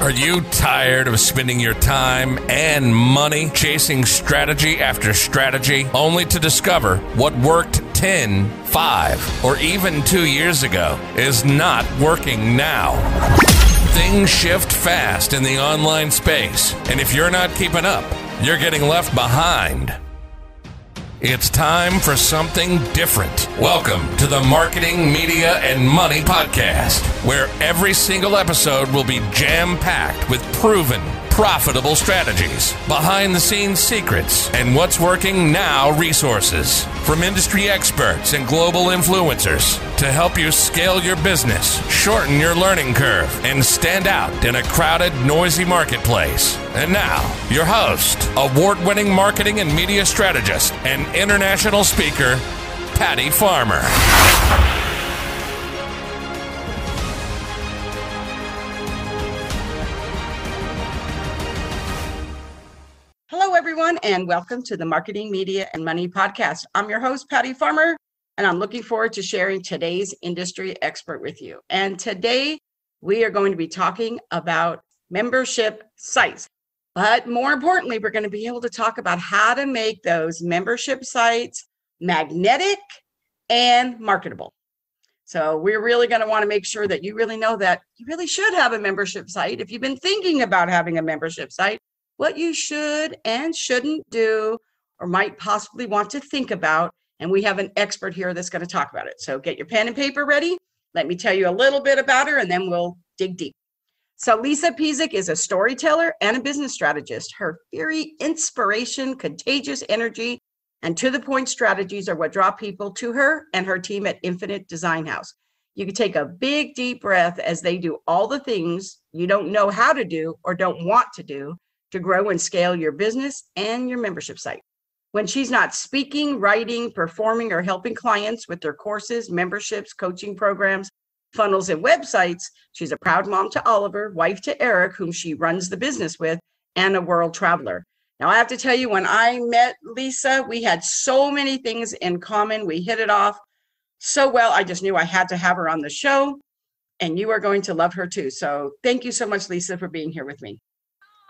Are you tired of spending your time and money chasing strategy after strategy only to discover what worked 10, 5, or even 2 years ago is not working now? Things shift fast in the online space, and if you're not keeping up, you're getting left behind. It's time for something different. Welcome to the Marketing, Media, and Money Podcast, where every single episode will be jam-packed with proven, profitable strategies, behind-the-scenes secrets, and what's working now resources from industry experts and global influencers to help you scale your business, shorten your learning curve, and stand out in a crowded, noisy marketplace. And now, your host, award-winning marketing and media strategist, and international speaker, Patty Farmer. Hello, everyone, and welcome to the Marketing, Media, and Money Podcast. I'm your host, Patty Farmer, and I'm looking forward to sharing today's industry expert with you. And today, we are going to be talking about membership sites. But more importantly, we're going to be able to talk about how to make those membership sites magnetic and marketable. So we're really going to want to make sure that you really know that you really should have a membership site. If you've been thinking about having a membership site, what you should and shouldn't do or might possibly want to think about. And we have an expert here that's going to talk about it. So get your pen and paper ready. Let me tell you a little bit about her, and then we'll dig deep. So Lisa Pezik is a storyteller and a business strategist. Her fiery inspiration, contagious energy, and to-the-point strategies are what draw people to her and her team at Infinite Design House. You can take a big, deep breath as they do all the things you don't know how to do or don't want to do to grow and scale your business and your membership site. When she's not speaking, writing, performing, or helping clients with their courses, memberships, coaching programs, funnels, and websites, she's a proud mom to Oliver, wife to Eric, whom she runs the business with, and a world traveler. Now, I have to tell you, when I met Lisa, we had so many things in common. We hit it off so well. I just knew I had to have her on the show, and you are going to love her too. So thank you so much, Lisa, for being here with me.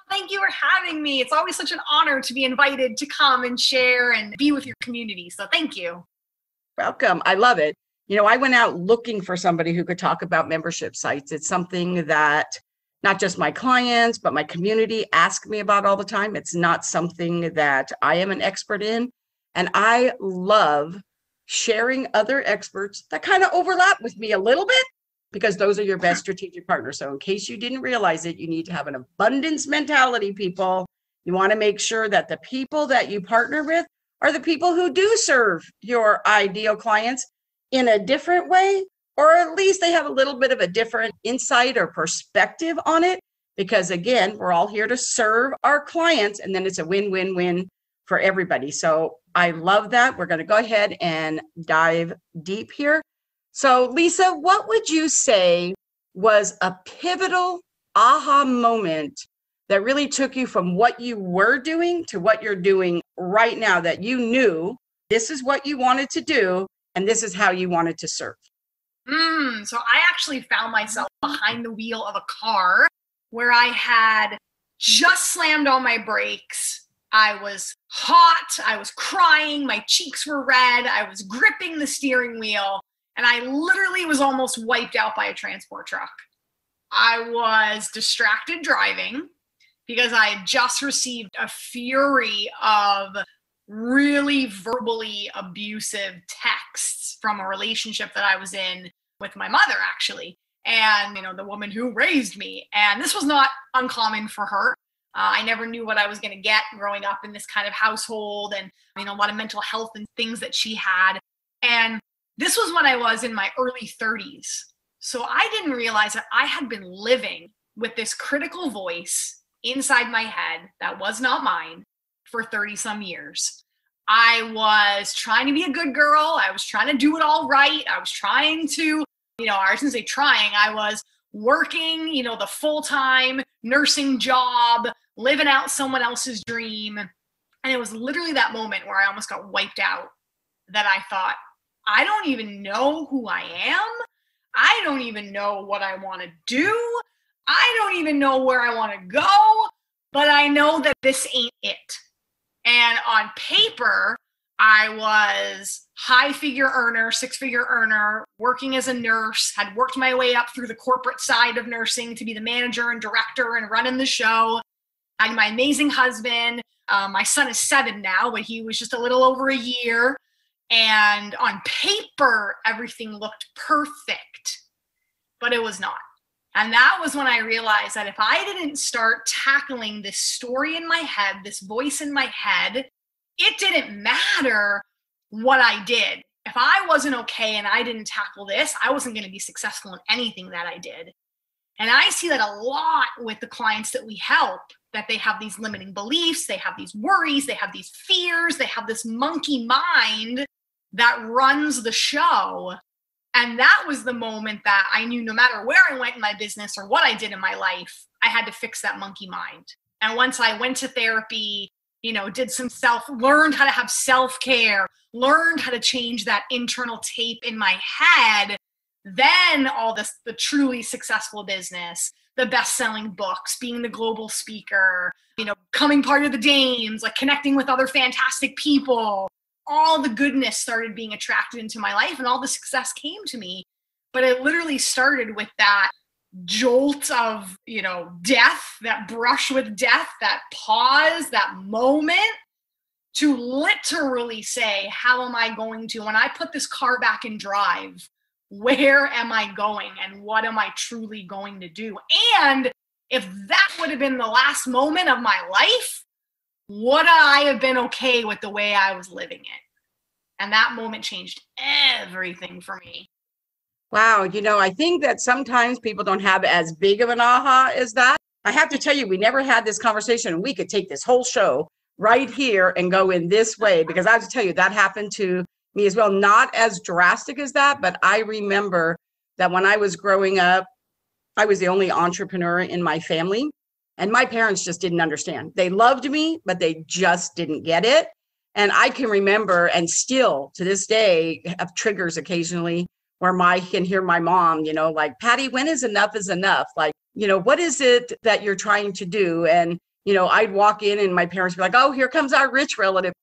Thank you for having me. It's always such an honor to be invited to come and share and be with your community. So thank you. Welcome. I love it. You know, I went out looking for somebody who could talk about membership sites. It's something that not just my clients, but my community ask me about all the time. It's not something that I am an expert in. And I love sharing other experts that kind of overlap with me a little bit, because those are your best strategic partners. So in case you didn't realize it, you need to have an abundance mentality, people. You want to make sure that the people that you partner with are the people who do serve your ideal clients in a different way, or at least they have a little bit of a different insight or perspective on it. Because again, we're all here to serve our clients, and then it's a win-win-win for everybody. So I love that. We're going to go ahead and dive deep here. So Lisa, what would you say was a pivotal aha moment that really took you from what you were doing to what you're doing right now, that you knew this is what you wanted to do and this is how you wanted to serve? So I actually found myself behind the wheel of a car where I had just slammed on my brakes. I was hot. I was crying. My cheeks were red. I was gripping the steering wheel. And I literally was almost wiped out by a transport truck. I was distracted driving because I had just received a fury of really verbally abusive texts from a relationship that I was in with my mother, actually. And, the woman who raised me. And this was not uncommon for her. I never knew what I was going to get growing up in this kind of household, and, a lot of mental health and things that she had. And this was when I was in my early 30s. So I didn't realize that I had been living with this critical voice inside my head that was not mine for 30 some years. I was trying to be a good girl. I was trying to do it all right. I was trying to, I shouldn't say trying. I was working, the full-time nursing job, living out someone else's dream. And it was literally that moment where I almost got wiped out, that I thought, I don't even know who I am. I don't even know what I want to do. I don't even know where I want to go, but I know that this ain't it. And on paper, I was high-figure earner, six-figure earner, working as a nurse, had worked my way up through the corporate side of nursing to be the manager and director and running the show. I had my amazing husband. My son is 7 now, but he was just a little over a year. And on paper, everything looked perfect, but it was not. And that was when I realized that if I didn't start tackling this story in my head, this voice in my head, it didn't matter what I did. If I wasn't okay and I didn't tackle this, I wasn't going to be successful in anything that I did. And I see that a lot with the clients that we help, that they have these limiting beliefs, they have these worries, they have these fears, they have this monkey mind that runs the show. And that was the moment that I knew no matter where I went in my business or what I did in my life, I had to fix that monkey mind. And once I went to therapy, did some learned how to have self-care, learned how to change that internal tape in my head, then all this, the truly successful business, the best-selling books, being the global speaker, becoming part of the Dames, like connecting with other fantastic people, all the goodness started being attracted into my life and all the success came to me. But it literally started with that jolt of, death, that brush with death, that pause, that moment to literally say, how am I going to, when I put this car back in drive, where am I going and what am I truly going to do? And if that would have been the last moment of my life, would I have been okay with the way I was living it? And that moment changed everything for me. Wow. I think that sometimes people don't have as big of an aha as that. I have to tell you, we never had this conversation. We could take this whole show right here and go in this way, because I have to tell you, that happened to me as well. Not as drastic as that, but I remember that when I was growing up, I was the only entrepreneur in my family, and my parents just didn't understand. They loved me, but they just didn't get it. And I can remember, and still to this day, have triggers occasionally where I can hear my mom, like, Patty, when is enough? Like, what is it that you're trying to do? And, I'd walk in and my parents would be like, oh, here comes our rich relative.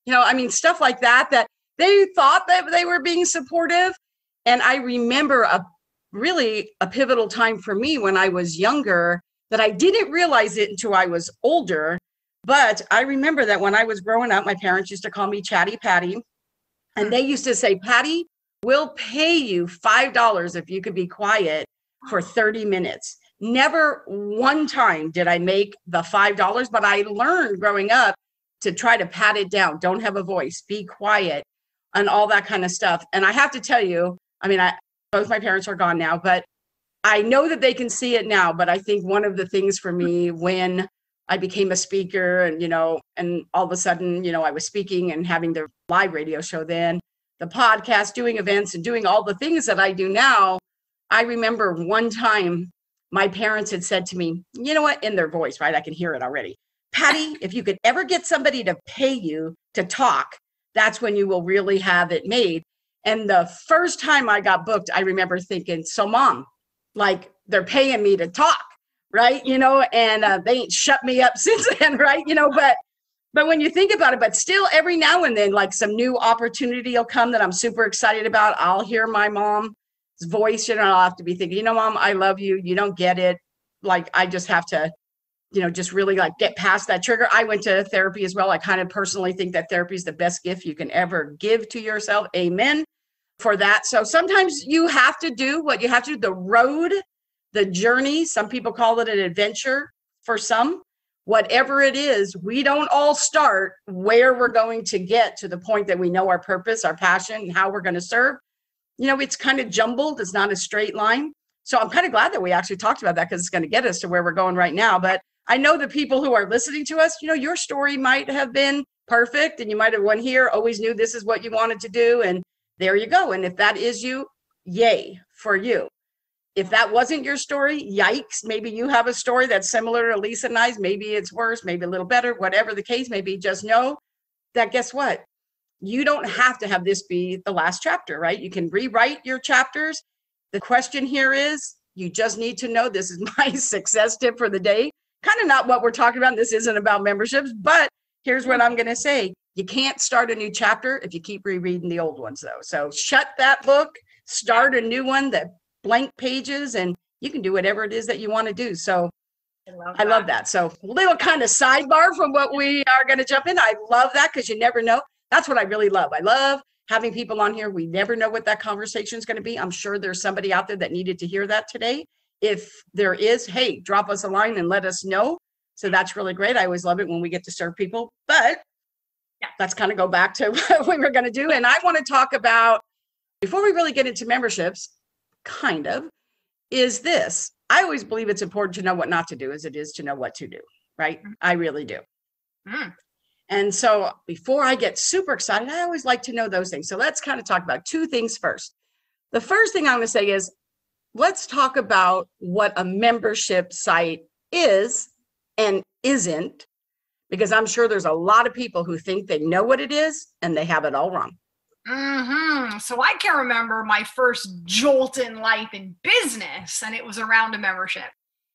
Stuff like that, that they thought that they were being supportive. And I remember a pivotal time for me when I was younger that I didn't realize it until I was older. But I remember that when I was growing up, my parents used to call me Chatty Patty. And they used to say, Patty, we'll pay you $5 if you could be quiet for 30 minutes. Never one time did I make the $5, but I learned growing up to try to pat it down. Don't have a voice, be quiet, and all that kind of stuff. And I have to tell you, both my parents are gone now, but I know that they can see it now. But I think one of the things for me when I became a speaker and, and all of a sudden, I was speaking and having the live radio show then, the podcast, doing events and doing all the things that I do now. I remember one time my parents had said to me, you know what, in their voice, right? I can hear it already. Patty, if you could ever get somebody to pay you to talk, that's when you will really have it made. And the first time I got booked, I remember thinking, so Mom, like they're paying me to talk, right? And they ain't shut me up since then, right? But when you think about it, but still every now and then, like some new opportunity will come that I'm super excited about. I'll hear my mom's voice, I'll have to be thinking, Mom, I love you. You don't get it. Like, I just have to, just really like get past that trigger. I went to therapy as well. I kind of personally think that therapy is the best gift you can ever give to yourself. Amen for that. So sometimes you have to do what you have to do, the road, the journey. Some people call it an adventure for some. Whatever it is, we don't all start where we're going to get to the point that we know our purpose, our passion, and how we're going to serve. It's kind of jumbled. It's not a straight line. So I'm kind of glad that we actually talked about that because it's going to get us to where we're going right now. But I know the people who are listening to us, your story might have been perfect and you might have won here, always knew this is what you wanted to do. And there you go. And if that is you, yay for you. If that wasn't your story, yikes. Maybe you have a story that's similar to Lisa and I's. Maybe it's worse, maybe a little better, whatever the case may be. Just know that guess what? You don't have to have this be the last chapter, right? You can rewrite your chapters. The question here is, You just need to know this is my success tip for the day. Kind of not what we're talking about. This isn't about memberships, but here's what I'm going to say. You can't start a new chapter if you keep rereading the old ones, though. So shut that book, start a new one, that blank pages, and you can do whatever it is that you want to do. So I love that. So a little kind of sidebar from what we are going to jump in. I love that because you never know. That's what I really love. I love having people on here. We never know what that conversation is going to be. I'm sure there's somebody out there that needed to hear that today. If there is, hey, drop us a line and let us know. So that's really great. I always love it when we get to serve people. But let's kind of go back to what we were going to do. And I want to talk about, before we really get into memberships, kind of, is this. I always believe it's important to know what not to do as it is to know what to do, right? I really do. And so before I get super excited, I always like to know those things. So let's kind of talk about two things first. The first thing I'm going to say is, let's talk about what a membership site is and isn't, because I'm sure there's a lot of people who think they know what it is and they have it all wrong. So I can remember my first jolt in life in business, and it was around a membership.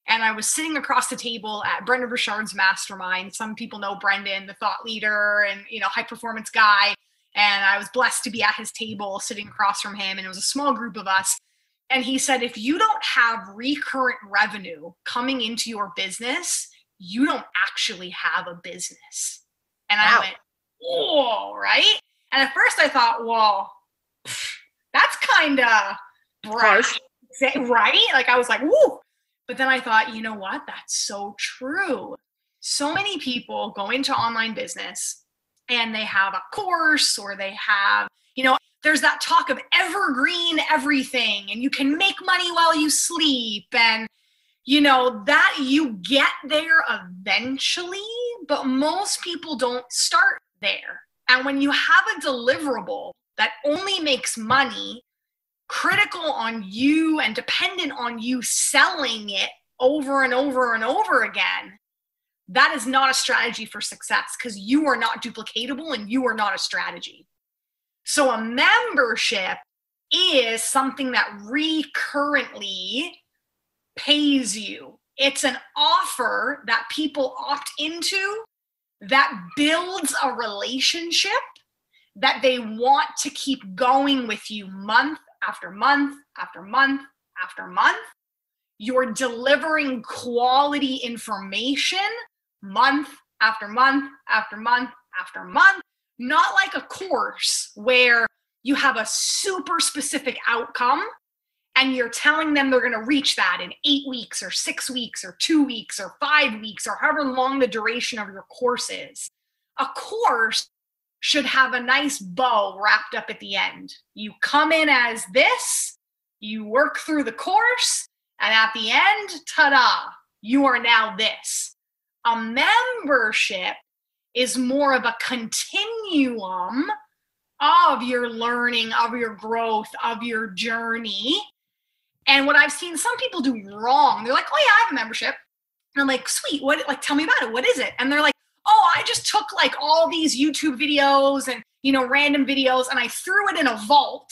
And I was sitting across the table at Brendan Burchard's mastermind. Some people know Brendan, the thought leader and, high performance guy. And I was blessed to be at his table sitting across from him. And it was a small group of us. And he said, if you don't have recurrent revenue coming into your business, you don't actually have a business. And I went, whoa, right? And at first I thought, well, that's kind of brash, right? Like I was like, woo. But then I thought, you know what? That's so true. So many people go into online business and they have a course, or they have, there's that talk of evergreen everything, and you can make money while you sleep, and that you get there eventually, but most people don't start there. And when you have a deliverable that only makes money, critical on you and dependent on you selling it over and over and over again, that is not a strategy for success, because you are not duplicatable and you are not a strategy. So a membership is something that recurrently pays you. It's an offer that people opt into that builds a relationship that they want to keep going with you month after month after month after month. You're delivering quality information month after month after month after month, not like a course where you have a super specific outcome and you're telling them they're going to reach that in 8 weeks or 6 weeks or 2 weeks or 5 weeks or however long the duration of your course is. A course should have a nice bow wrapped up at the end. You come in as this, you work through the course, and at the end, ta-da, you are now this. A membership is more of a continuum of your learning, of your growth, of your journey. And what I've seen some people do wrong, they're like, oh yeah, I have a membership. And I'm like, sweet, tell me about it. What is it? And they're like, oh, I just took like all these YouTube videos and, random videos, and I threw it in a vault.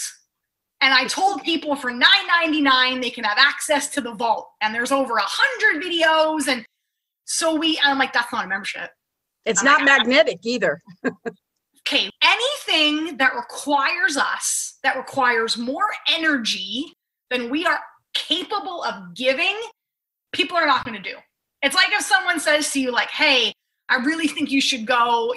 And I told people for $9.99 they can have access to the vault. And there's over 100 videos. And so I'm like, that's not a membership. It's not magnetic either. Okay, anything that requires more energy than we are capable of giving, people are not going to do. It's like if someone says to you like, hey, I really think you should go,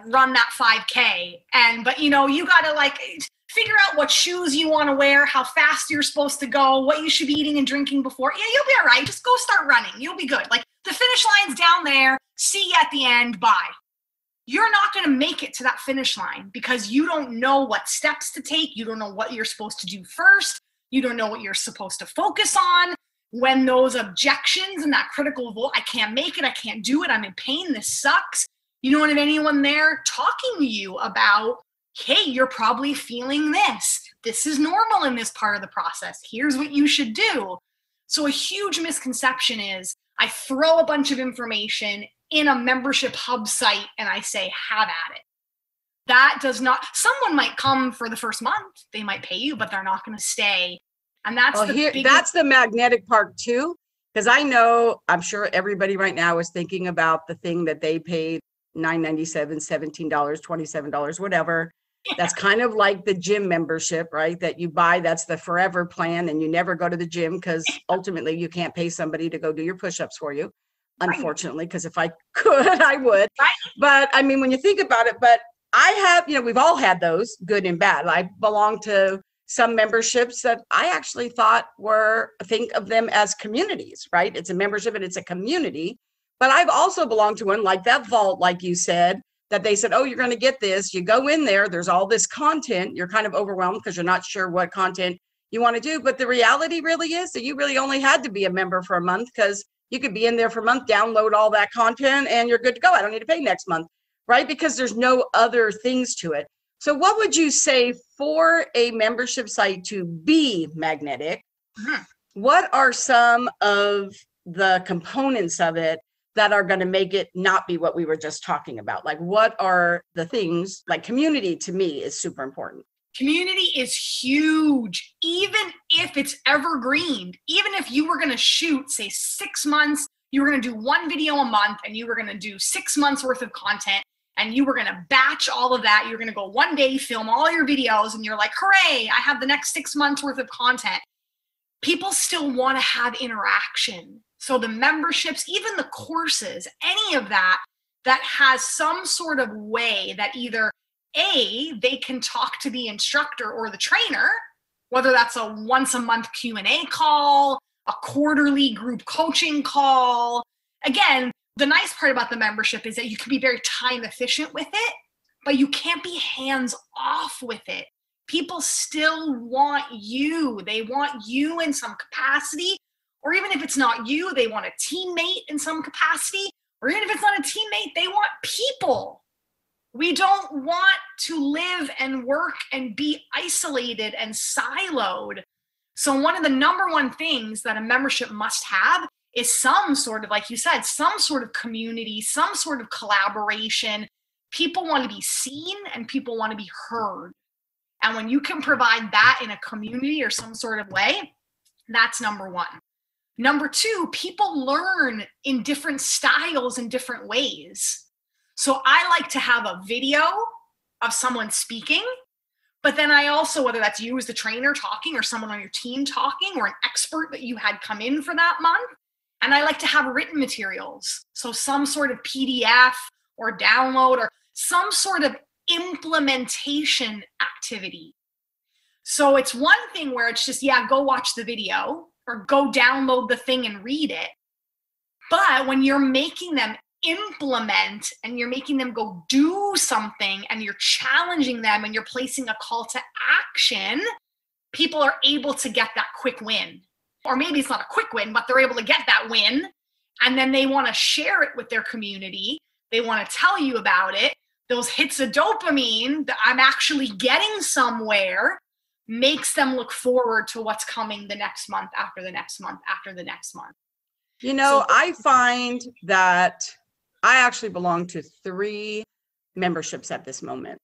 run that 5K. But you got to figure out what shoes you want to wear, how fast you're supposed to go, what you should be eating and drinking before. Yeah, you'll be all right. Just go start running. You'll be good. The finish line's down there. See you at the end. Bye. You're not going to make it to that finish line because you don't know what steps to take. You don't know what you're supposed to do first. You don't know what you're supposed to focus on. When those objections and that critical vote, I can't make it, I can't do it, I'm in pain, this sucks. You don't have anyone there talking to you about, hey, you're probably feeling this. This is normal in this part of the process. Here's what you should do. So a huge misconception is I throw a bunch of information in a membership hub site and I say, have at it. That does not, someone might come for the first month, they might pay you, but they're not going to stay. And that's that's the magnetic part too. Because I'm sure everybody right now is thinking about the thing that they paid $9.97, $17, $27, whatever. Yeah. That's kind of like the gym membership, right? That you buy, that's the forever plan, and you never go to the gym because ultimately you can't pay somebody to go do your push-ups for you. Unfortunately, because if I could, I would. Right. But I mean, when you think about it, but I have, we've all had those, good and bad. I belong to some memberships that I actually thought think of them as communities, right? It's a membership and it's a community. But I've also belonged to one like that vault, like you said, that they said, oh, you're going to get this. You go in there, there's all this content. You're kind of overwhelmed because you're not sure what content you want to do. But the reality really is that you really only had to be a member for a month, because you could be in there for a month, download all that content, and you're good to go. I don't need to pay next month, right? Because there's no other things to it. So what would you say for a membership site to be magnetic? Mm-hmm. What are some of the components of it that are going to make it not be what we were just talking about? Like, what are the things? Like, community to me is super important. Community is huge, even if it's evergreen. Even if you were going to shoot, say, 6 months, you were going to do one video a month, and you were going to do 6 months worth of content, and you were going to batch all of that. You're going to go one day, film all your videos, and you're like, hooray, I have the next 6 months worth of content. People still want to have interaction. So the memberships, even the courses, any of that has some sort of way that either they can talk to the instructor or the trainer, whether that's a once a month Q&A call, a quarterly group coaching call. Again, the nice part about the membership is that you can be very time efficient with it, but you can't be hands off with it. People still want you. They want you in some capacity, or even if it's not you, they want a teammate in some capacity, or even if it's not a teammate, they want people. We don't want to live and work and be isolated and siloed. So one of the number one things that a membership must have is some sort of, like you said, some sort of community, some sort of collaboration. People want to be seen and people want to be heard. And when you can provide that in a community or some sort of way, that's number one. Number two, people learn in different styles and different ways. So I like to have a video of someone speaking, but then I also, whether that's you as the trainer talking or someone on your team talking or an expert that you had come in for that month, and I like to have written materials. So some sort of PDF or download or some sort of implementation activity. So it's one thing where it's just, go watch the video or go download the thing and read it. But when you're making them implement and you're making them go do something and you're challenging them and you're placing a call to action, people are able to get that quick win. Or maybe it's not a quick win, but they're able to get that win. And then they want to share it with their community. They want to tell you about it. Those hits of dopamine that I'm actually getting somewhere makes them look forward to what's coming the next month, after the next month, after the next month. I find that I actually belong to 3 memberships at this moment.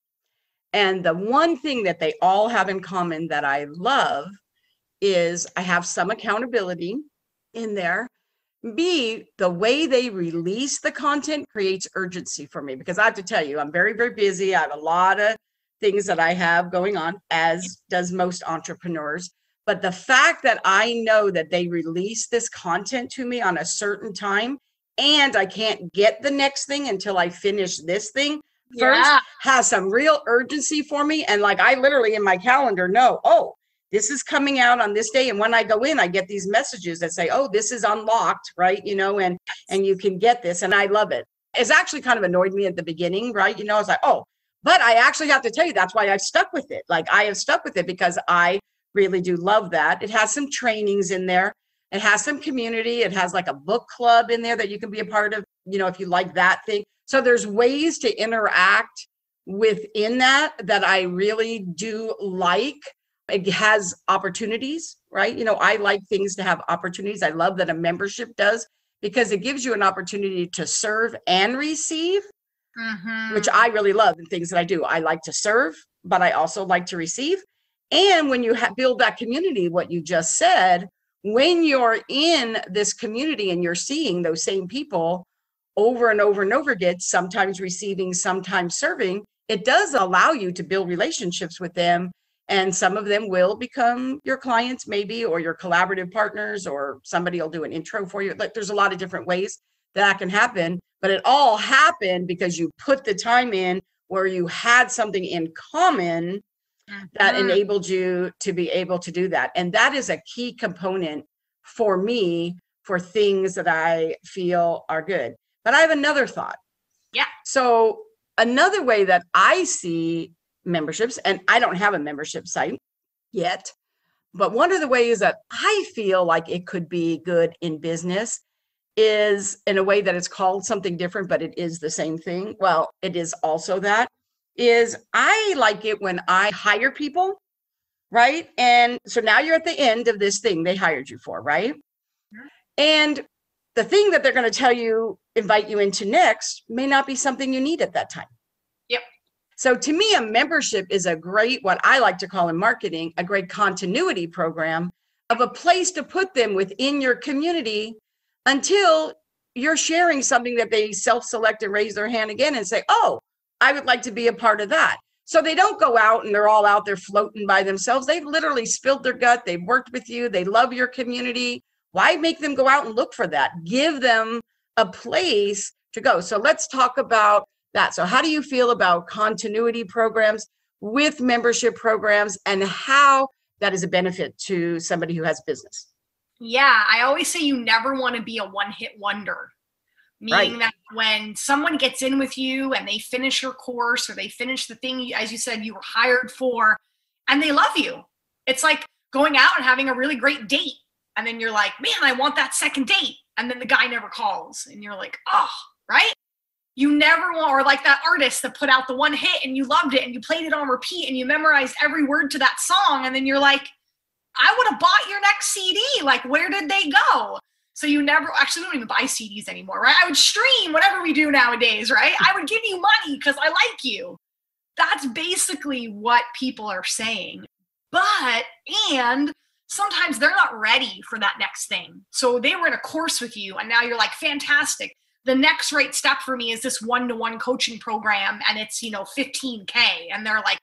And the one thing that they all have in common that I love is I have some accountability in there. B, the way they release the content creates urgency for me, because I have to tell you, I'm very, very busy. I have a lot of things that I have going on, as does most entrepreneurs. But the fact that I know that they release this content to me on a certain time, and I can't get the next thing until I finish this thing first, has some real urgency for me. And like, I literally in my calendar know, this is coming out on this day. And when I go in, I get these messages that say, this is unlocked, right? And you can get this. And I love it. It's actually kind of annoyed me at the beginning, right? I was like, but I actually have to tell you, that's why I've stuck with it. Like, I have stuck with it because I really do love that. It has some trainings in there. It has some community. It has like a book club in there that you can be a part of, if you like that thing. So there's ways to interact within that I really do like. It has opportunities, right? I like things to have opportunities. I love that a membership does, because it gives you an opportunity to serve and receive, which I really love in things that I do. I like to serve, but I also like to receive. And when you build that community, what you just said, when you're in this community and you're seeing those same people over and over and over again, sometimes receiving, sometimes serving, it does allow you to build relationships with them. And some of them will become your clients maybe, or your collaborative partners, or somebody will do an intro for you. Like, there's a lot of different ways that can happen, but it all happened because you put the time in where you had something in common that enabled you to be able to do that. And that is a key component for me for things that I feel are good. But I have another thought. Yeah. So another way that I see memberships, and I don't have a membership site yet, but one of the ways that I feel like it could be good in business is in a way that it's called something different, but it is the same thing. Well, it is also that, is I like it when I hire people, right? And so now you're at the end of this thing they hired you for, right? And the thing that they're going to tell you, invite you into next, may not be something you need at that time. Yep. So to me, a membership is a great, what I like to call in marketing, a great continuity program of a place to put them within your community until you're sharing something that they self-select and raise their hand again and say, oh, I would like to be a part of that. So they don't go out and they're all out there floating by themselves. They've literally spilled their gut. They've worked with you. They love your community. Why make them go out and look for that? Give them a place to go. So let's talk about that. So how do you feel about continuity programs with membership programs and how that is a benefit to somebody who has business? Yeah, I always say you never want to be a one-hit wonder. Meaning that when someone gets in with you and they finish your course or they finish the thing, as you said, you were hired for, and they love you. It's like going out and having a really great date. And then you're like, man, I want that second date. And then the guy never calls. And you're like, oh, right? You never want, or like that artist that put out the one hit and you loved it and you played it on repeat and you memorized every word to that song. And then you're like, I would have bought your next CD. Like, where did they go? So you never, actually don't even buy CDs anymore, right? I would stream whatever we do nowadays, right? I would give you money because I like you. That's basically what people are saying. And sometimes they're not ready for that next thing. So they were in a course with you and now you're like, fantastic. The next right step for me is this one-to-one coaching program and it's, $15K. And they're like,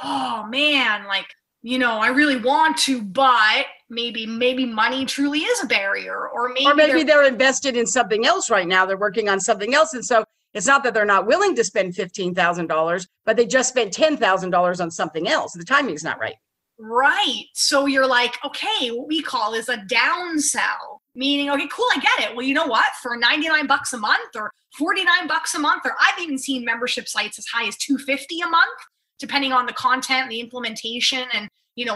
oh man, like, I really want to, but maybe money truly is a barrier, or maybe they're invested in something else right now. They're working on something else. And so it's not that they're not willing to spend $15,000, but they just spent $10,000 on something else. The timing's not right. Right. So you're like, okay, what we call is a downsell, meaning, okay, cool, I get it. Well, you know what? For $99 a month or $49 a month, or I've even seen membership sites as high as $250 a month, depending on the content, the implementation, and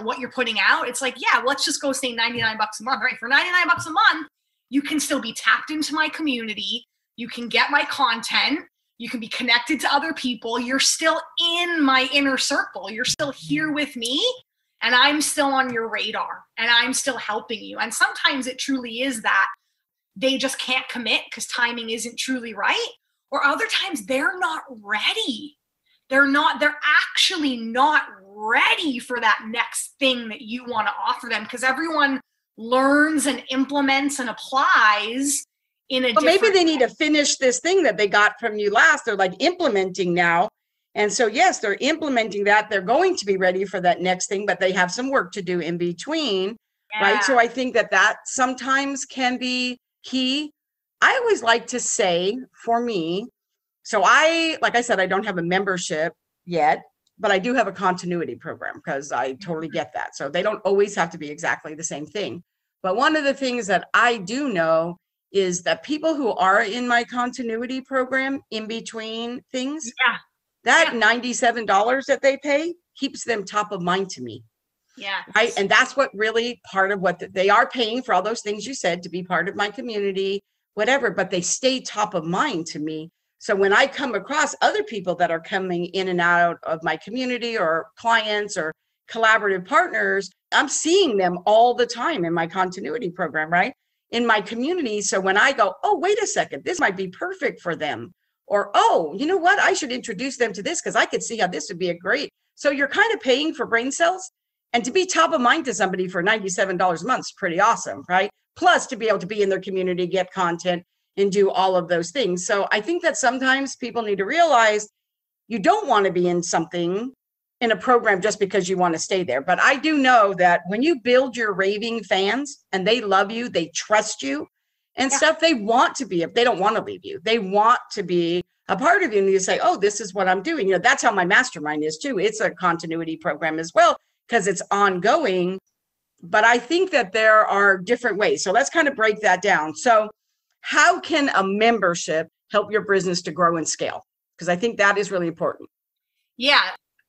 what you're putting out. It's like, yeah, let's just go say $99 a month, right? For $99 a month, you can still be tapped into my community. You can get my content. You can be connected to other people. You're still in my inner circle. You're still here with me, and I'm still on your radar, and I'm still helping you. And sometimes it truly is that they just can't commit because timing isn't truly right. Or other times they're not ready. They're actually not ready for that next thing that you want to offer them, because everyone learns and implements and applies in a different maybe they way. need to finish this thing that they got from you last. They're like implementing now. And so, yes, they're implementing that. They're going to be ready for that next thing, but they have some work to do in between, right? So I think that sometimes can be key. I always like to say, for me, so like I said, I don't have a membership yet, but I do have a continuity program because I totally get that. So they don't always have to be exactly the same thing. But one of the things that I do know is that people who are in my continuity program in between things, that $97 that they pay keeps them top of mind to me. Yeah. Right. And that's what really part of what they are paying for, all those things you said, to be part of my community, whatever, but they stay top of mind to me. So when I come across other people that are coming in and out of my community or clients or collaborative partners, I'm seeing them all the time in my continuity program, right? In my community. So when I go, oh, wait a second, this might be perfect for them. Or, oh, you know what? I should introduce them to this because I could see how this would be a great. So you're kind of paying for brain cells. And to be top of mind to somebody for $97 a month is pretty awesome, right? Plus to be able to be in their community, get content, and do all of those things. So I think that sometimes people need to realize you don't want to be in something, in a program, just because you want to stay there. But I do know that when you build your raving fans and they love you, they trust you and stuff, they want to be, if they don't want to leave you, they want to be a part of you. And you say, oh, this is what I'm doing. You know, that's how my mastermind is too. It's a continuity program as well, because it's ongoing. But I think that there are different ways. So let's kind of break that down. So how can a membership help your business to grow and scale? Because I think that is really important. Yeah.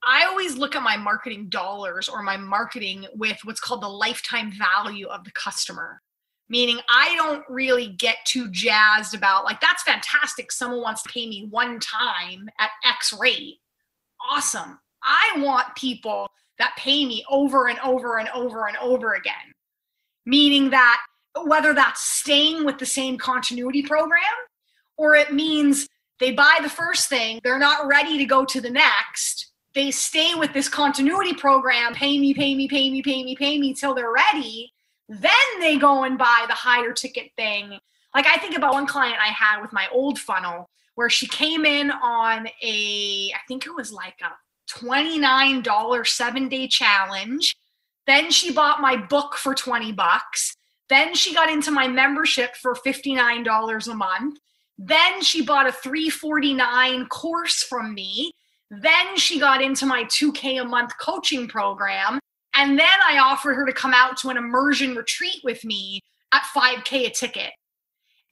I always look at my marketing dollars or my marketing with what's called the lifetime value of the customer. Meaning I don't really get too jazzed about, like, that's fantastic. Someone wants to pay me one time at X rate. Awesome. I want people that pay me over and over and over and over again. Meaning that whether that's staying with the same continuity program, or it means they buy the first thing, they're not ready to go to the next. They stay with this continuity program, pay me till they're ready. Then they go and buy the higher ticket thing. Like, I think about one client I had with my old funnel where she came in on I think it was like a $29 7-day challenge. Then she bought my book for $20. Then she got into my membership for $59 a month. Then she bought a $349 course from me. Then she got into my $2K a month coaching program. And then I offered her to come out to an immersion retreat with me at $5K a ticket.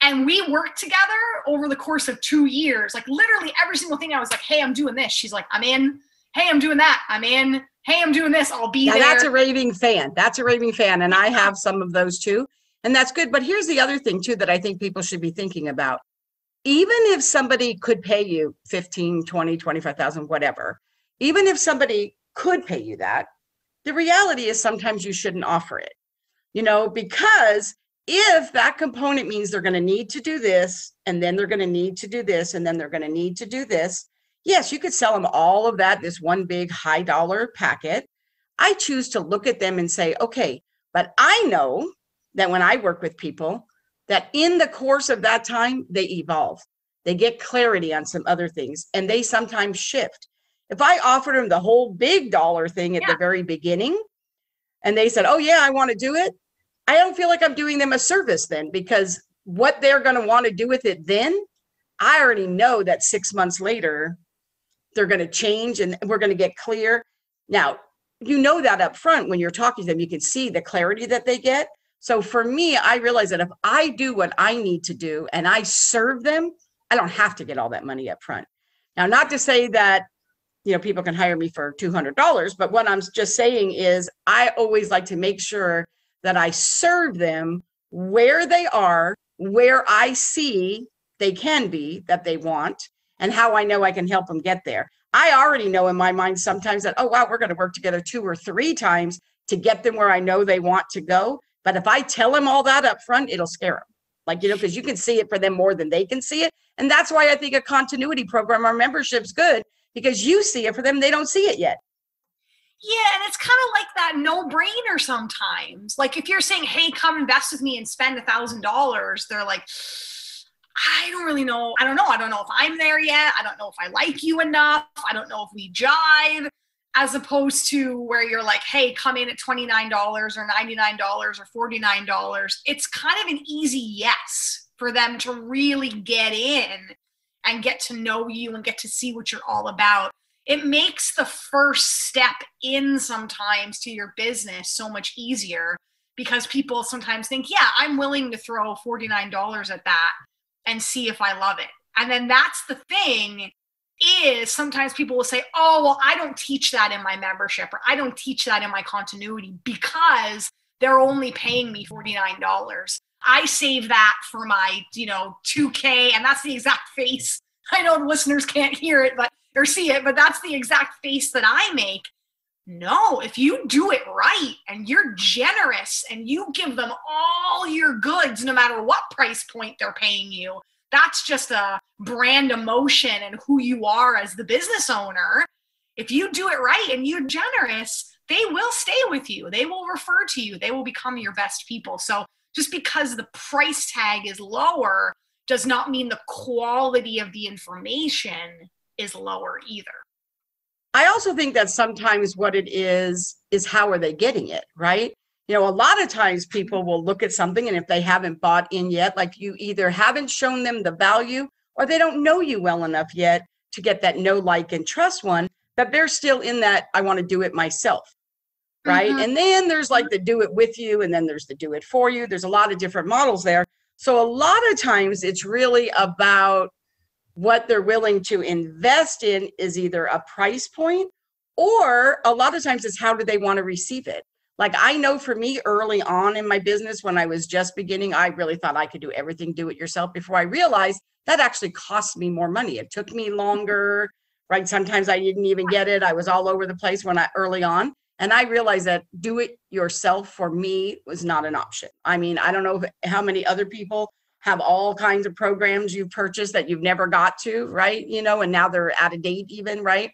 And we worked together over the course of 2 years. Like, literally every single thing I was like, hey, I'm doing this. She's like, I'm in. Hey, I'm doing that. I'm in. Hey, I'm doing this. I'll be there. That's a raving fan. That's a raving fan. And I have some of those too. And that's good. But here's the other thing too that I think people should be thinking about. Even if somebody could pay you 15, 20, 25,000, whatever, even if somebody could pay you that, the reality is sometimes you shouldn't offer it, you know, because if that component means they're going to need to do this, and then they're going to need to do this, and then they're going to need to do this, yes, you could sell them all of that, this one big high dollar packet. I choose to look at them and say, okay, but I know that when I work with people, that in the course of that time, they evolve. They get clarity on some other things, and they sometimes shift. If I offered them the whole big dollar thing at the very beginning, and they said, oh yeah, I want to do it, I don't feel like I'm doing them a service then, because what they're going to want to do with it then, I already know that 6 months later, they're going to change and we're going to get clear. Now, you know that up front when you're talking to them, you can see the clarity that they get. So for me, I realize that if I do what I need to do and I serve them, I don't have to get all that money up front. Now, not to say that, you know, people can hire me for $200, but what I'm just saying is I always like to make sure that I serve them where they are, where I see they can be, that they want, and how I know I can help them get there. I already know in my mind sometimes that, oh, wow, we're going to work together 2 or 3 times to get them where I know they want to go. But if I tell them all that up front, it'll scare them. Like, you know, because you can see it for them more than they can see it. And that's why I think a continuity program or membership's good, because you see it for them. They don't see it yet. Yeah. And it's kind of like that no-brainer sometimes. Like, if you're saying, hey, come invest with me and spend $1,000, they're like, I don't really know. I don't know. I don't know if I'm there yet. I don't know if I like you enough. I don't know if we jive. As opposed to where you're like, hey, come in at $29 or $99 or $49. It's kind of an easy yes for them to really get in and get to know you and get to see what you're all about. It makes the first step in sometimes to your business so much easier, because people sometimes think, yeah, I'm willing to throw $49 at that and see if I love it. And then that's the thing, is sometimes people will say, oh, well, I don't teach that in my membership, or I don't teach that in my continuity because they're only paying me $49. I save that for my, you know, 2K. And that's the exact face. I know the listeners can't hear it, or see it, but that's the exact face that I make. No, if you do it right and you're generous and you give them all your goods, no matter what price point they're paying you, that's just a brand emotion and who you are as the business owner. If you do it right and you're generous, they will stay with you. They will refer to you. They will become your best people. So just because the price tag is lower does not mean the quality of the information is lower either. I also think that sometimes what it is how are they getting it, right? You know, a lot of times people will look at something, and if they haven't bought in yet, like you either haven't shown them the value or they don't know you well enough yet to get that know, like, and trust one, that they're still in that, I want to do it myself, right? Mm-hmm. And then there's like the do it with you, and then there's the do it for you. There's a lot of different models there. So a lot of times it's really about what they're willing to invest in is either a price point, or a lot of times it's how do they want to receive it. Like I know for me early on in my business, when I was just beginning, I really thought I could do everything, do it yourself, before I realized that actually cost me more money. It took me longer, right? Sometimes I didn't even get it. I was all over the place early on. And I realized that do it yourself for me was not an option. I mean, I don't know how many other people have all kinds of programs you've purchased that you've never got to, right? You know, and now they're out of date even, right?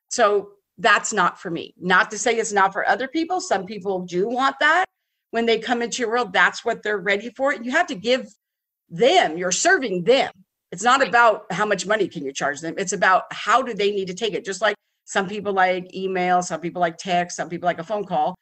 So that's not for me. Not to say it's not for other people. Some people do want that. When they come into your world, that's what they're ready for. You have to give them, you're serving them. It's not about how much money can you charge them. It's about how do they need to take it. Just like some people like email, some people like text, some people like a phone call,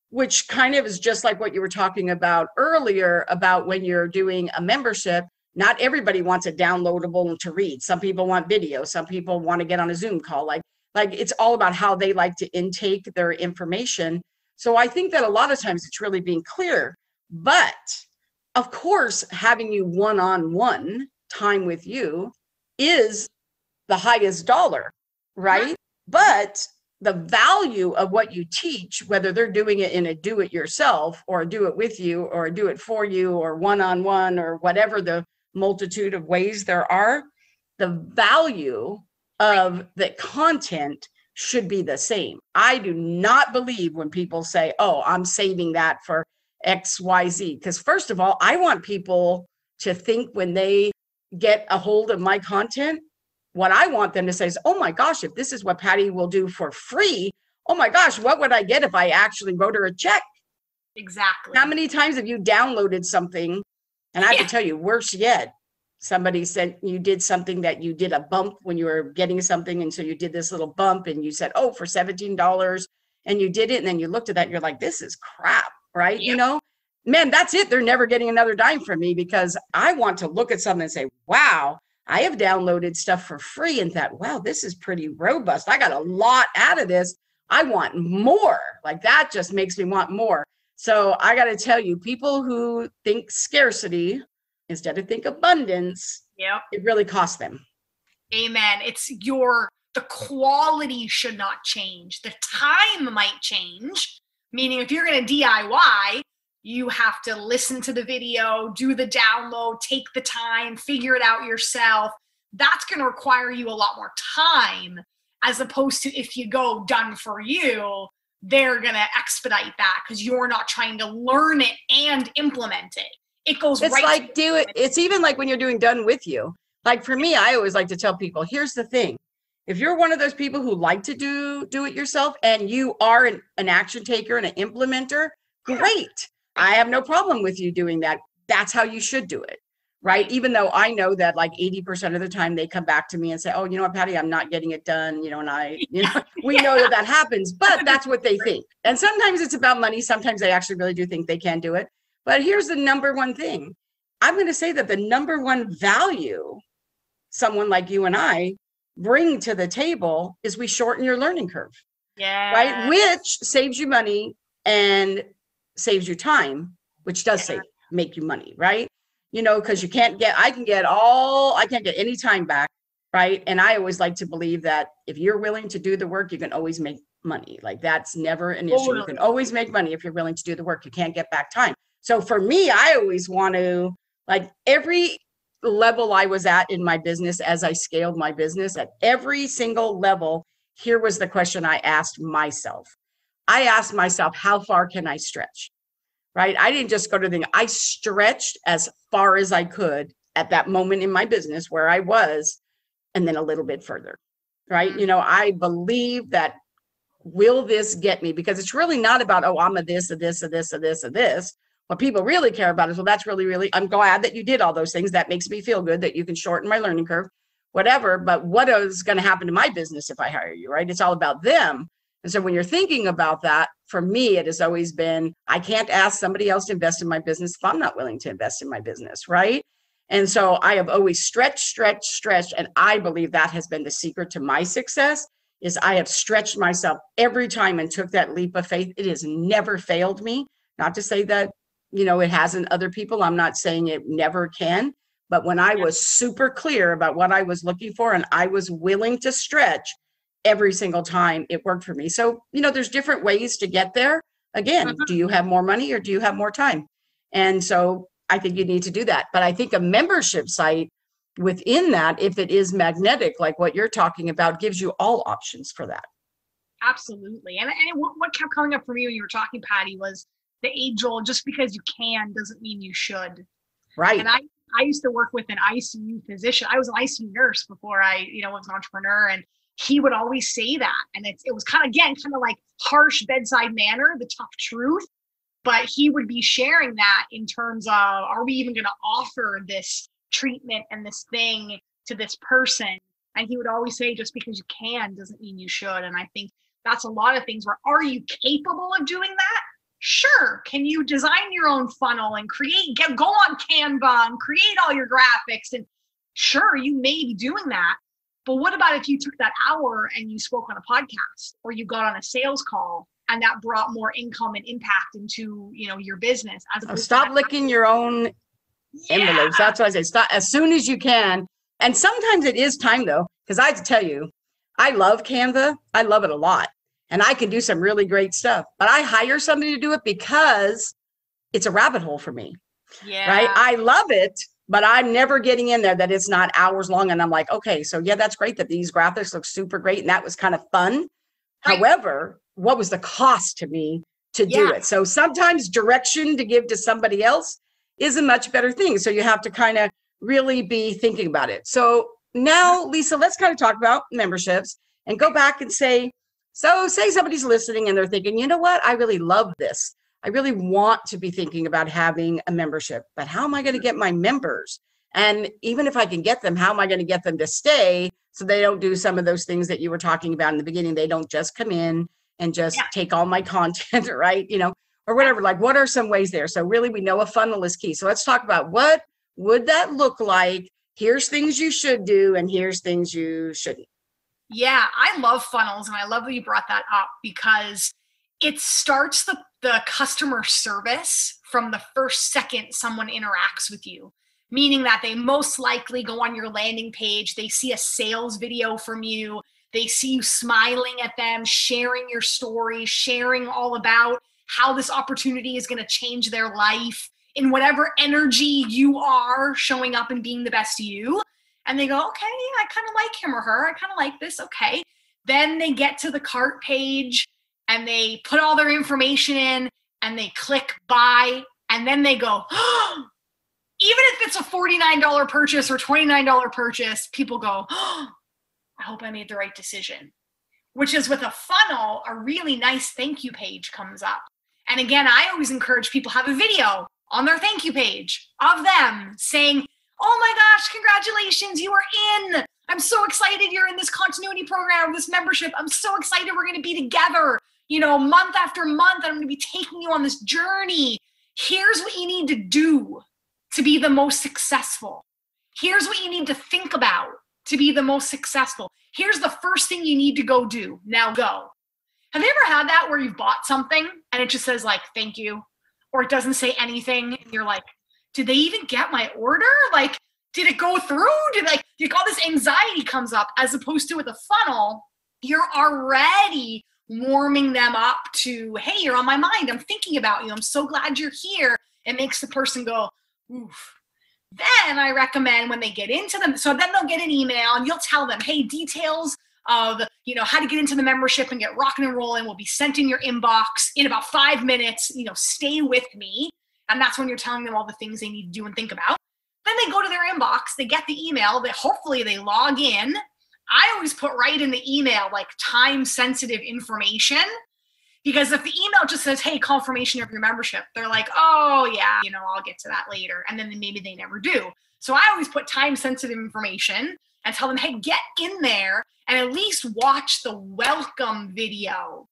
which kind of is just like what you were talking about earlier about when you're doing a membership. Not everybody wants a downloadable to read. Some people want video. Some people want to get on a Zoom call. Like it's all about how they like to intake their information. So I think that a lot of times it's really being clear. But of course, having you one-on-one time with you is the highest dollar, right? But the value of what you teach, whether they're doing it in a do it yourself or do it with you or do it for you or one-on-one or whatever the multitude of ways there are, the value of the content should be the same. I do not believe when people say, oh, I'm saving that for XYZ. Because first of all, I want people to think when they get a hold of my content, what I want them to say is, oh my gosh, if this is what Patty will do for free, oh my gosh, what would I get if I actually wrote her a check? Exactly. How many times have you downloaded something? And I have to tell you, worse yet, somebody said you did something that you did a bump when you were getting something. And so you did this little bump and you said, oh, for $17, and you did it. And then you looked at that and you're like, this is crap, right? Yep. You know, man, that's it. They're never getting another dime from me, because I want to look at something and say, wow, I have downloaded stuff for free and thought, wow, this is pretty robust. I got a lot out of this. I want more. Like that just makes me want more. So I got to tell you, people who think scarcity instead of think abundance, it really costs them. Amen. The quality should not change. The time might change, meaning if you're going to DIY, you have to listen to the video, do the download, take the time, figure it out yourself. That's going to require you a lot more time, as opposed to if you go done for you, they're going to expedite that because you're not trying to learn it and implement it. It goes it's right. It's like do it. It's even like when you're doing done with you. Like for me, I always like to tell people, here's the thing. If you're one of those people who like to do it yourself and you are an action taker and an implementer, great. I have no problem with you doing that. That's how you should do it, right? Even though I know that like 80% of the time they come back to me and say, oh, you know what, Patty, I'm not getting it done. You know, and we know that happens, but that's what they think. And sometimes it's about money. Sometimes they actually really do think they can do it. But here's the number one thing. I'm going to say that the number one value someone like you and I bring to the table is we shorten your learning curve. Yeah. Right. Which saves you money and saves you time, which does make you money, right? You know, because I can't get any time back, right? And I always like to believe that if you're willing to do the work, you can always make money. Like that's never an issue. You can always make money if you're willing to do the work. You can't get back time. So for me, I always want to, like every level I was at in my business, as I scaled my business, at every single level, here was the question I asked myself. I asked myself, how far can I stretch? Right? I didn't just go to the thing. I stretched as far as I could at that moment in my business where I was, and then a little bit further. Right? You know, I believe that will this get me? Because it's really not about, oh, I'm a this, a this, a this, a this, a this. What people really care about is, well, that's really, really, I'm glad that you did all those things. That makes me feel good that you can shorten my learning curve, whatever. But what is going to happen to my business if I hire you, right? It's all about them. And so when you're thinking about that, for me, it has always been, I can't ask somebody else to invest in my business if I'm not willing to invest in my business, right? And so I have always stretched. And I believe that has been the secret to my success, is I have stretched myself every time and took that leap of faith. It has never failed me. Not to say that, it hasn't other people. I'm not saying it never can. But when I was super clear about what I was looking for and I was willing to stretch every single time, it worked for me. So, there's different ways to get there. Again, do you have more money or do you have more time? And so I think you need to do that. But I think a membership site within that, if it is magnetic, like what you're talking about, gives you all options for that. Absolutely. And what kept coming up for me when you were talking, Patty, was the age-old, just because you can doesn't mean you should. Right. And I used to work with an ICU physician. I was an ICU nurse before I, was an entrepreneur, and he would always say that. And it was kind of like harsh bedside manner, the tough truth. But he would be sharing that in terms of, are we even going to offer this treatment and this thing to this person? And he would always say, just because you can doesn't mean you should. And I think that's a lot of things where, are you capable of doing that? Sure. Can you design your own funnel and go on Canva and create all your graphics? And sure, you may be doing that. But what about if you took that hour and you spoke on a podcast, or you got on a sales call, and that brought more income and impact into, your business? Stop licking your own envelopes. That's what I say. Stop as soon as you can. And sometimes it is time, though, because I have to tell you, I love Canva. I love it a lot. And I can do some really great stuff. But I hire somebody to do it because it's a rabbit hole for me. Yeah. Right? I love it, but I'm never getting in there that it's not hours long. And I'm like, okay, so yeah, that's great that these graphics look super great. And that was kind of fun. Right. However, what was the cost to me to do it? So sometimes direction to give to somebody else is a much better thing. So you have to kind of really be thinking about it. So now, Lisa, let's kind of talk about memberships and go back and say somebody's listening and they're thinking, you know what? I really love this. I really want to be thinking about having a membership, but how am I going to get my members? And even if I can get them, how am I going to get them to stay so they don't do some of those things that you were talking about in the beginning? They don't just come in and just take all my content, right? Or whatever. Like, what are some ways there? So really, we know a funnel is key. So let's talk about, what would that look like? Here's things you should do, and here's things you shouldn't. Yeah, I love funnels, and I love that you brought that up, because it starts the customer service from the first second someone interacts with you, meaning that they most likely go on your landing page, they see a sales video from you, they see you smiling at them, sharing your story, sharing all about how this opportunity is going to change their life in whatever energy you are, showing up and being the best you. And they go, okay, I kind of like him or her. I kind of like this. Okay. Then they get to the cart page and they put all their information in and they click buy. And then they go, oh, even if it's a $49 purchase or $29 purchase, people go, oh, I hope I made the right decision. Which is, with a funnel, a really nice thank you page comes up. And again, I always encourage people to have a video on their thank you page of them saying, oh my gosh, congratulations, you are in. I'm so excited you're in this continuity program, this membership. I'm so excited we're going to be together, month after month. I'm going to be taking you on this journey. Here's what you need to do to be the most successful. Here's what you need to think about to be the most successful. Here's the first thing you need to go do. Now go. Have you ever had that where you've bought something and it just says like, thank you, or it doesn't say anything and you're like, did they even get my order? Like, did it go through? All this anxiety comes up, as opposed to with a funnel, you're already warming them up to, hey, you're on my mind. I'm thinking about you. I'm so glad you're here. It makes the person go, oof. Then I recommend when they get into them, so then they'll get an email and you'll tell them, hey, details of, how to get into the membership and get rocking and rolling will be sent in your inbox in about 5 minutes. Stay with me. And that's when you're telling them all the things they need to do and think about. Then they go to their inbox, they get the email, that hopefully they log in, I always put right in the email, like time sensitive information. Because if the email just says, hey, confirmation of your membership, they're like, oh yeah, I'll get to that later. And then maybe they never do. So I always put time sensitive information and tell them, hey, get in there and at least watch the welcome video.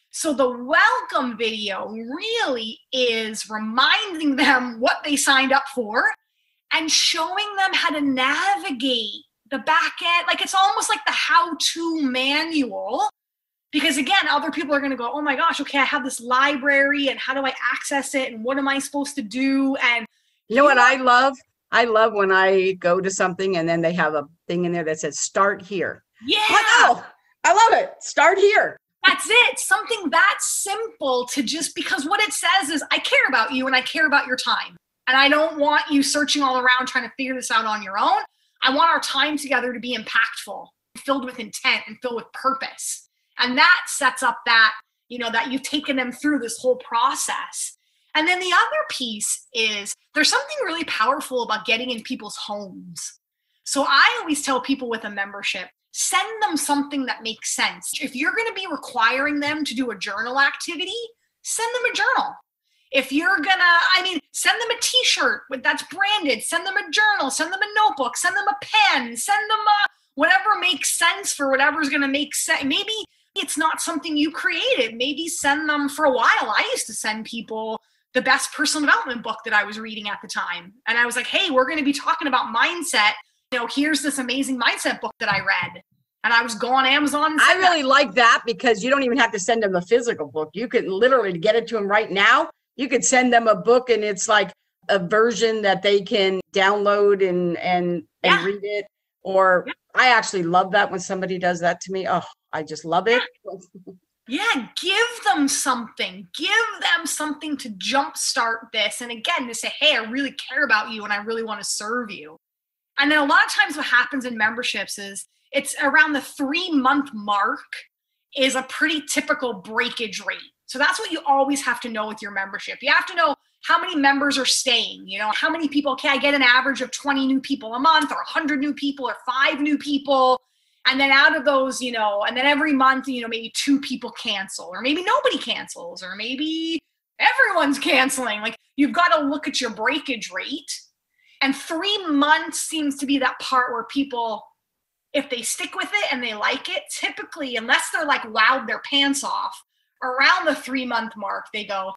So the welcome video really is reminding them what they signed up for and showing them how to navigate the back end. Like it's almost like the how-to manual. Because again, other people are going to go, oh my gosh, okay, I have this library and how do I access it? And what am I supposed to do? And you know what I love? I love when I go to something and then they have a thing in there that says start here. Yeah. I'm like, oh, I love it. Start here. That's it. Something that simple to just, because what it says is I care about you and I care about your time. And I don't want you searching all around trying to figure this out on your own. I want our time together to be impactful, filled with intent and filled with purpose. And that sets up that, that you've taken them through this whole process. And then the other piece is there's something really powerful about getting in people's homes. So I always tell people with a membership, send them something that makes sense. If you're going to be requiring them to do a journal activity, send them a journal. If you're going to, send them a t-shirt that's branded, send them a journal, send them a notebook, send them a pen, send them whatever makes sense for whatever's going to make sense. Maybe it's not something you created. Maybe send them for a while. I used to send people the best personal development book that I was reading at the time. And I was like, hey, we're going to be talking about mindset. Here's this amazing mindset book that I read. And I was go on Amazon. And I really like that because you don't even have to send them a physical book. You could literally get it to them right now. You could send them a book and it's like a version that they can download and read it. Or I actually love that when somebody does that to me. Oh, I just love it. Yeah, give them something. Give them something to jumpstart this. And again, to say, hey, I really care about you and I really want to serve you. And then a lot of times what happens in memberships is it's around the 3-month mark is a pretty typical breakage rate. So that's what you always have to know with your membership. You have to know how many members are staying, how many people, okay, I get an average of 20 new people a month or 100 new people or 5 new people. And then out of those, and then every month, maybe 2 people cancel or maybe nobody cancels or maybe everyone's canceling. Like you've got to look at your breakage rate. And 3 months seems to be that part where people, if they stick with it and they like it, typically, unless they're like wowed their pants off, around the 3-month mark, they go,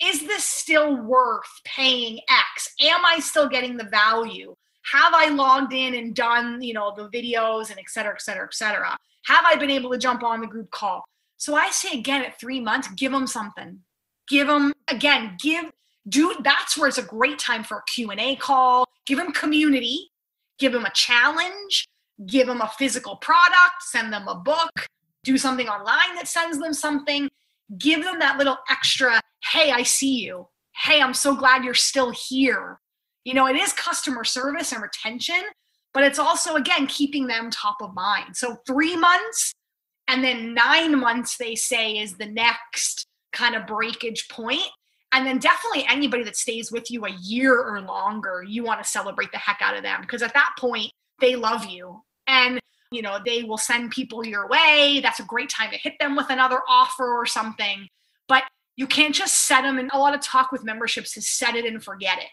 is this still worth paying X? Am I still getting the value? Have I logged in and done, the videos and et cetera, et cetera, et cetera? Have I been able to jump on the group call? So I say again, at 3 months, give them something. Give them, again, that's where it's a great time for a Q&A call. Give them community, give them a challenge, give them a physical product, send them a book, do something online that sends them something. Give them that little extra, hey, I see you. Hey, I'm so glad you're still here. It is customer service and retention, but it's also, again, keeping them top of mind. So 3 months and then 9 months, they say, is the next kind of breakage point. And then definitely anybody that stays with you a year or longer, you want to celebrate the heck out of them because at that point, they love you. And they will send people your way. That's a great time to hit them with another offer or something. But you can't just set them. And a lot of talk with memberships is set it and forget it.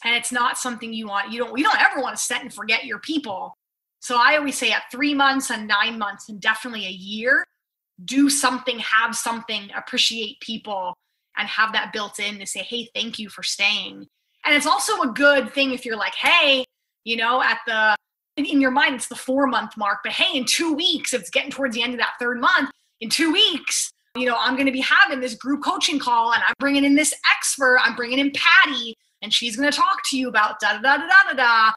And it's not something you want. You don't ever want to set and forget your people. So I always say at 3 months and 9 months and definitely a year, do something, have something, appreciate people, and have that built in to say, hey, thank you for staying. And it's also a good thing if you're like, hey, in your mind, it's the 4-month mark, but hey, in 2 weeks, if it's getting towards the end of that 3rd month, in 2 weeks, I'm going to be having this group coaching call and I'm bringing in this expert, I'm bringing in Patty, and she's going to talk to you about da-da-da-da-da-da.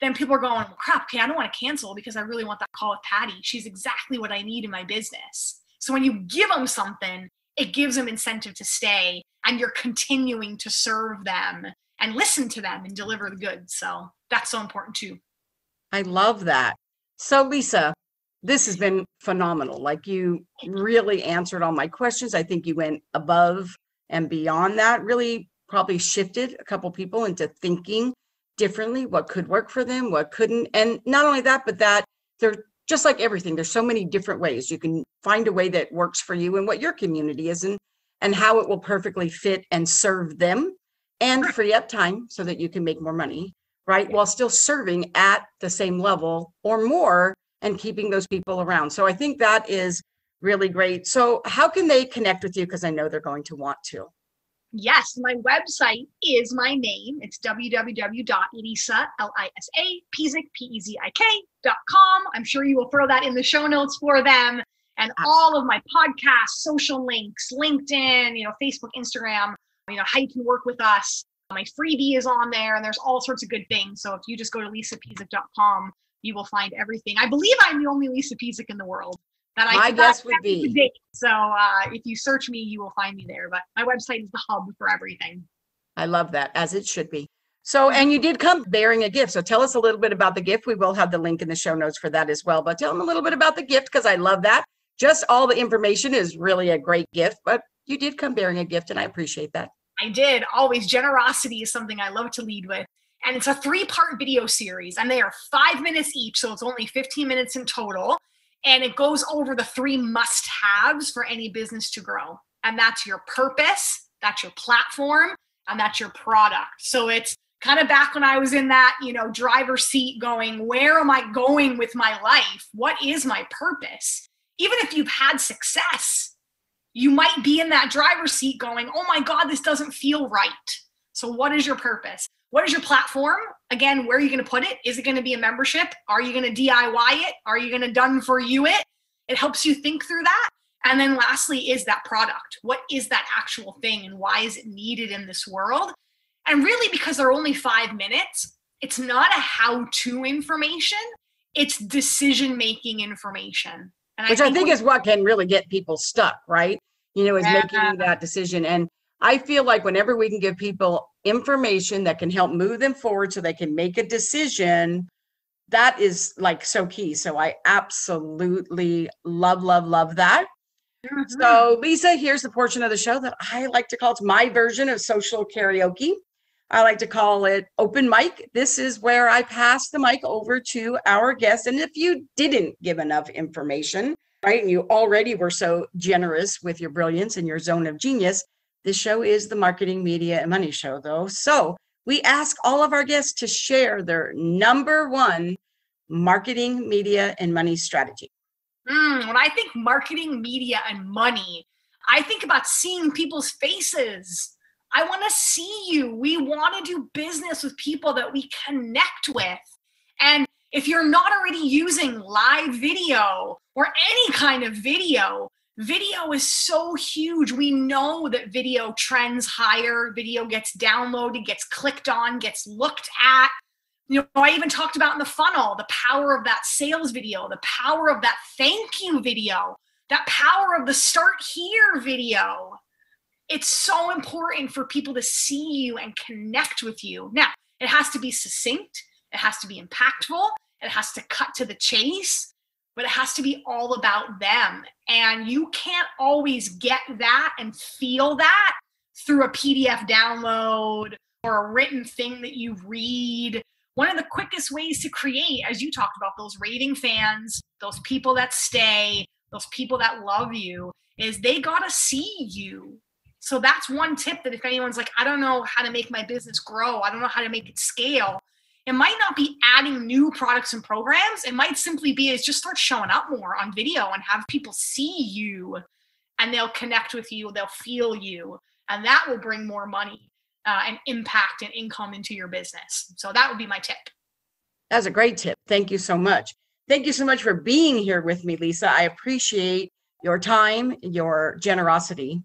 Then people are going, well, crap, okay, I don't want to cancel because I really want that call with Patty. She's exactly what I need in my business. So when you give them something, it gives them incentive to stay and you're continuing to serve them and listen to them and deliver the goods. So that's so important too. I love that. So Lisa, this has been phenomenal. Like you really answered all my questions. I think you went above and beyond that, really probably shifted a couple people into thinking differently, what could work for them, what couldn't. And not only that, but that they're just like everything. There's so many different ways. You can find a way that works for you and what your community is and how it will perfectly fit and serve them and free up time so that you can make more money, right? While still serving at the same level or more and keeping those people around. So I think that is really great. So how can they connect with you? Because I know they're going to want to. Yes, my website is my name. It's www.lisa, Lisa, Pezik, Pezik.com. I'm sure you will throw that in the show notes for them. And all of my podcasts, social links, LinkedIn, Facebook, Instagram, how you can work with us. My freebie is on there, and there's all sorts of good things. So if you just go to lisapezik.com, you will find everything. I believe I'm the only Lisa Pezik in the world. My guess would be. So if you search me, you will find me there. But my website is the hub for everything. I love that, as it should be. So, and you did come bearing a gift. So tell us a little bit about the gift. We will have the link in the show notes for that as well. But tell them a little bit about the gift, because I love that. Just all the information is really a great gift. But you did come bearing a gift, and I appreciate that. I did. Always. Generosity is something I love to lead with. And it's a 3-part video series, and they are 5 minutes each. So it's only 15 minutes in total. And it goes over the 3 must-haves for any business to grow. And that's your purpose, that's your platform, and that's your product. So it's kind of back when I was in that, driver's seat going, where am I going with my life? What is my purpose? Even if you've had success, you might be in that driver's seat going, oh my God, this doesn't feel right. So what is your purpose? What is your platform? Again, where are you going to put it? Is it going to be a membership? Are you going to DIY it? Are you going to done for you it? It helps you think through that. And then lastly is that product. What is that actual thing and why is it needed in this world? And really, because they're only 5 minutes, it's not a how-to information. It's decision-making information. And Which I think is what can really get people stuck, right? Is making that decision. And I feel like whenever we can give people information that can help move them forward so they can make a decision, that is like so key. So I absolutely love that. Mm-hmm. So Lisa, here's the portion of the show that I like to call, it's my version of social karaoke. I like to call it open mic. This is where I pass the mic over to our guest. And if you didn't give enough information, right, and you already were so generous with your brilliance and your zone of genius, this show is the Marketing, Media, and Money Show, though. So we ask all of our guests to share their number one marketing, media, and money strategy. When I think marketing, media, and money, I think about seeing people's faces. I want to see you. We want to do business with people that we connect with. And if you're not already using live video or any kind of video, video is so huge. We know that video trends higher. Video gets downloaded, gets clicked on, gets looked at. I even talked about in the funnel, the power of that sales video, the power of that thank you video, that power of the start here video. It's so important for people to see you and connect with you. Now, it has to be succinct. It has to be impactful. It has to cut to the chase. But it has to be all about them. And you can't always get that and feel that through a PDF download or a written thing that you read. One of the quickest ways to create, as you talked about, those raving fans, those people that stay, those people that love you, is they got to see you. So that's one tip that if anyone's like, I don't know how to make my business grow, I don't know how to make it scale, it might not be adding new products and programs. It might simply be is just start showing up more on video and have people see you and they'll connect with you. They'll feel you. And that will bring more money and impact and income into your business. So that would be my tip. That's a great tip. Thank you so much. Thank you so much for being here with me, Lisa. I appreciate your time, your generosity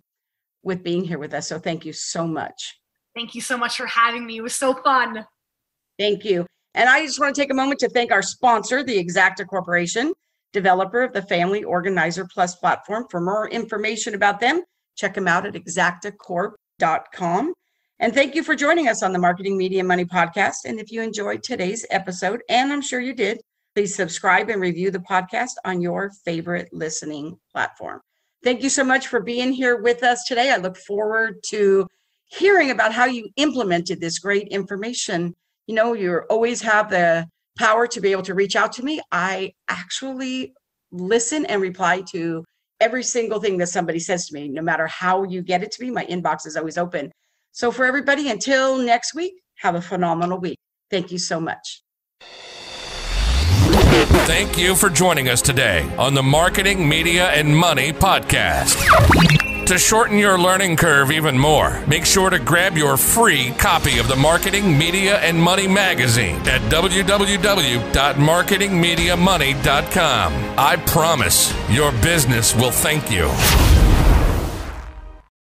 with being here with us. So thank you so much. Thank you so much for having me. It was so fun. Thank you. And I just want to take a moment to thank our sponsor, the Exacta Corporation, developer of the Family Organizer Plus platform. For more information about them, check them out at exactacorp.com. And thank you for joining us on the Marketing, Media, and Money podcast. And if you enjoyed today's episode, and I'm sure you did, please subscribe and review the podcast on your favorite listening platform. Thank you so much for being here with us today. I look forward to hearing about how you implemented this great information. You always have the power to be able to reach out to me. I actually listen and reply to every single thing that somebody says to me, no matter how you get it to me. My inbox is always open. So for everybody, until next week, have a phenomenal week. Thank you so much. Thank you for joining us today on the Marketing, Media, and Money podcast. To shorten your learning curve even more, make sure to grab your free copy of the Marketing, Media, and Money magazine at www.marketingmediamoney.com. I promise your business will thank you.